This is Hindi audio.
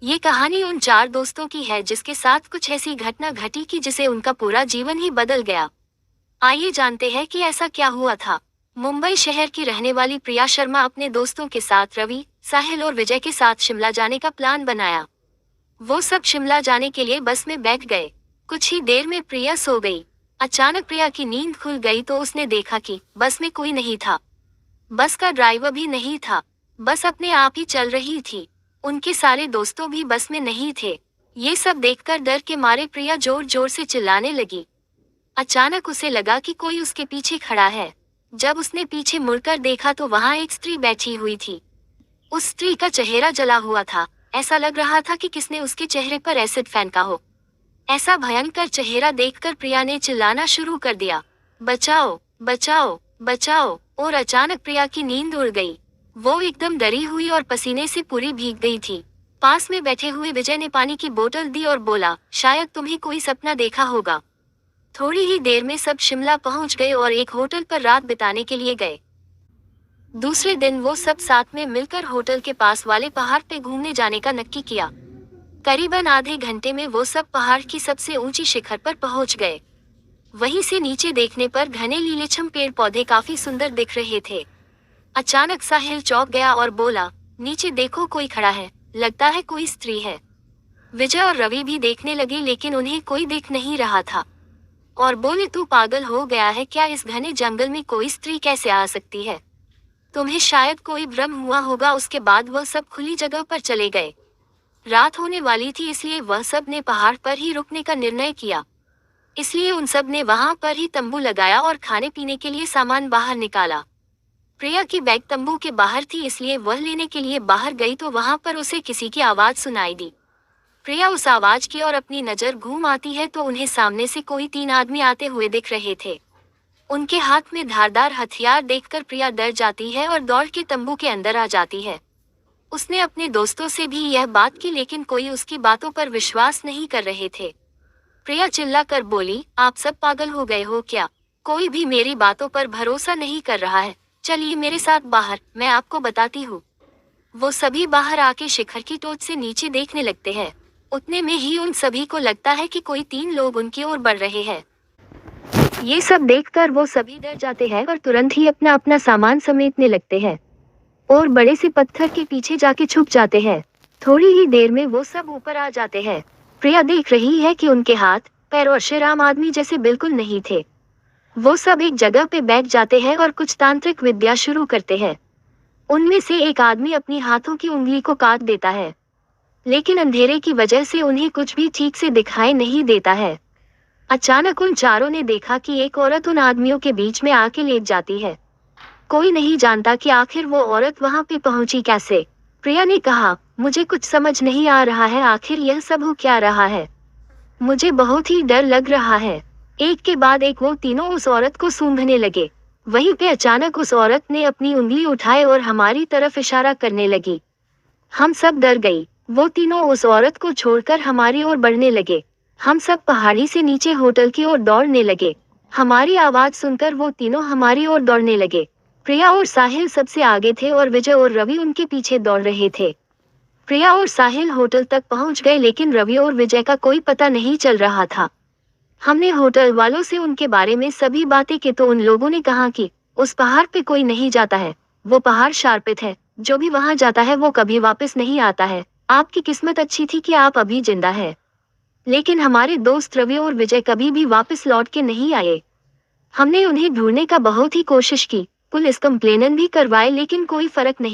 ये कहानी उन चार दोस्तों की है जिसके साथ कुछ ऐसी घटना घटी कि जिसे उनका पूरा जीवन ही बदल गया। आइए जानते हैं कि ऐसा क्या हुआ था। मुंबई शहर की रहने वाली प्रिया शर्मा अपने दोस्तों के साथ रवि, साहिल और विजय के साथ शिमला जाने का प्लान बनाया। वो सब शिमला जाने के लिए बस में बैठ गए। कुछ ही देर में प्रिया सो गई। अचानक प्रिया की नींद खुल गई तो उसने देखा कि बस में कोई नहीं था। बस का ड्राइवर भी नहीं था। बस अपने आप ही चल रही थी। उनके सारे दोस्तों भी बस में नहीं थे। ये सब देखकर डर के मारे प्रिया जोर जोर से चिल्लाने लगी। अचानक उसे लगा कि कोई उसके पीछे खड़ा है। जब उसने पीछे मुड़कर देखा तो वहां एक स्त्री बैठी हुई थी। उस स्त्री का चेहरा जला हुआ था। ऐसा लग रहा था कि किसने उसके चेहरे पर एसिड फेंका हो। ऐसा भयंकर चेहरा देखकर प्रिया ने चिल्लाना शुरू कर दिया, बचाओ बचाओ बचाओ। और अचानक प्रिया की नींद उड़ गई। वो एकदम डरी हुई और पसीने से पूरी भीग गई थी। पास में बैठे हुए विजय ने पानी की बोतल दी और बोला, शायद तुम्हें कोई सपना देखा होगा। थोड़ी ही देर में सब शिमला पहुंच गए और एक होटल पर रात बिताने के लिए गए। दूसरे दिन वो सब साथ में मिलकर होटल के पास वाले पहाड़ पे घूमने जाने का नक्की किया। करीबन आधे घंटे में वो सब पहाड़ की सबसे ऊंची शिखर पर पहुंच गए। वहीं से नीचे देखने पर घने लीलेछम पेड़ पौधे काफी सुंदर दिख रहे थे। अचानक साहिल चौंक गया और बोला, नीचे देखो, कोई खड़ा है, लगता है कोई स्त्री है। विजय और रवि भी देखने लगे लेकिन उन्हें कोई दिख नहीं रहा था और बोले, तू पागल हो गया है क्या? इस घने जंगल में कोई स्त्री कैसे आ सकती है? तुम्हें शायद कोई भ्रम हुआ होगा। उसके बाद वह सब खुली जगह पर चले गए। रात होने वाली थी इसलिए वह सब ने पहाड़ पर ही रुकने का निर्णय किया। इसलिए उन सब ने वहां पर ही तंबू लगाया और खाने पीने के लिए सामान बाहर निकाला। प्रिया की बैग तंबू के बाहर थी इसलिए वह लेने के लिए बाहर गई तो वहां पर उसे किसी की आवाज सुनाई दी। प्रिया उस आवाज की ओर अपनी नजर घूम आती है तो उन्हें सामने से कोई 3 आदमी आते हुए दिख रहे थे। उनके हाथ में धारदार हथियार देखकर प्रिया डर जाती है और दौड़ के तंबू के अंदर आ जाती है। उसने अपने दोस्तों से भी यह बात की लेकिन कोई उसकी बातों पर विश्वास नहीं कर रहे थे। प्रिया चिल्लाकर बोली, आप सब पागल हो गए हो क्या? कोई भी मेरी बातों पर भरोसा नहीं कर रहा है। चलिए मेरे साथ बाहर, मैं आपको बताती हूँ। वो सभी बाहर आके शिखर की टोच से नीचे देखने लगते हैं। उतने में ही उन सभी को लगता है कि कोई 3 लोग उनकी ओर बढ़ रहे हैं। ये सब देखकर वो सभी डर जाते हैं और तुरंत ही अपना अपना सामान समेटने लगते हैं और बड़े से पत्थर के पीछे जाके छुप जाते हैं। थोड़ी ही देर में वो सब ऊपर आ जाते हैं। प्रिया देख रही है कि उनके हाथ पैर और सिर आम आदमी जैसे बिल्कुल नहीं थे। वो सब एक जगह पे बैठ जाते हैं और कुछ तांत्रिक विद्या शुरू करते हैं। उनमें से एक आदमी अपनी हाथों की उंगली को काट देता है लेकिन अंधेरे की वजह से उन्हें कुछ भी ठीक से दिखाई नहीं देता है। अचानक उन चारों ने देखा कि एक औरत उन आदमियों के बीच में आके लेट जाती है। कोई नहीं जानता कि आखिर वो औरत वहां पे पहुंची कैसे। प्रिया ने कहा, मुझे कुछ समझ नहीं आ रहा है, आखिर यह सब हो क्या रहा है? मुझे बहुत ही डर लग रहा है। एक के बाद एक वो तीनों उस औरत को सूंघने लगे। वहीं पे अचानक उस औरत ने अपनी उंगली उठाई और हमारी तरफ इशारा करने लगी। हम सब डर गई। वो तीनों उस औरत को छोड़कर हमारी ओर बढ़ने लगे। हम सब पहाड़ी से नीचे होटल की ओर दौड़ने लगे। हमारी आवाज सुनकर वो तीनों हमारी ओर दौड़ने लगे। प्रिया और साहिल सबसे आगे थे और विजय और रवि उनके पीछे दौड़ रहे थे। प्रिया और साहिल होटल तक पहुंच गए लेकिन रवि और विजय का कोई पता नहीं चल रहा था। हमने होटल वालों से उनके बारे में सभी बातें की तो उन लोगों ने कहा कि उस पहाड़ पे कोई नहीं जाता है, वो पहाड़ शार्पित है, जो भी वहां जाता है वो कभी वापस नहीं आता है। आपकी किस्मत अच्छी थी कि आप अभी जिंदा है, लेकिन हमारे दोस्त रवि और विजय कभी भी वापस लौट के नहीं आए। हमने उन्हें ढूंढने का बहुत ही कोशिश की, पुलिस कंप्लेन भी करवाए लेकिन कोई फर्क नहीं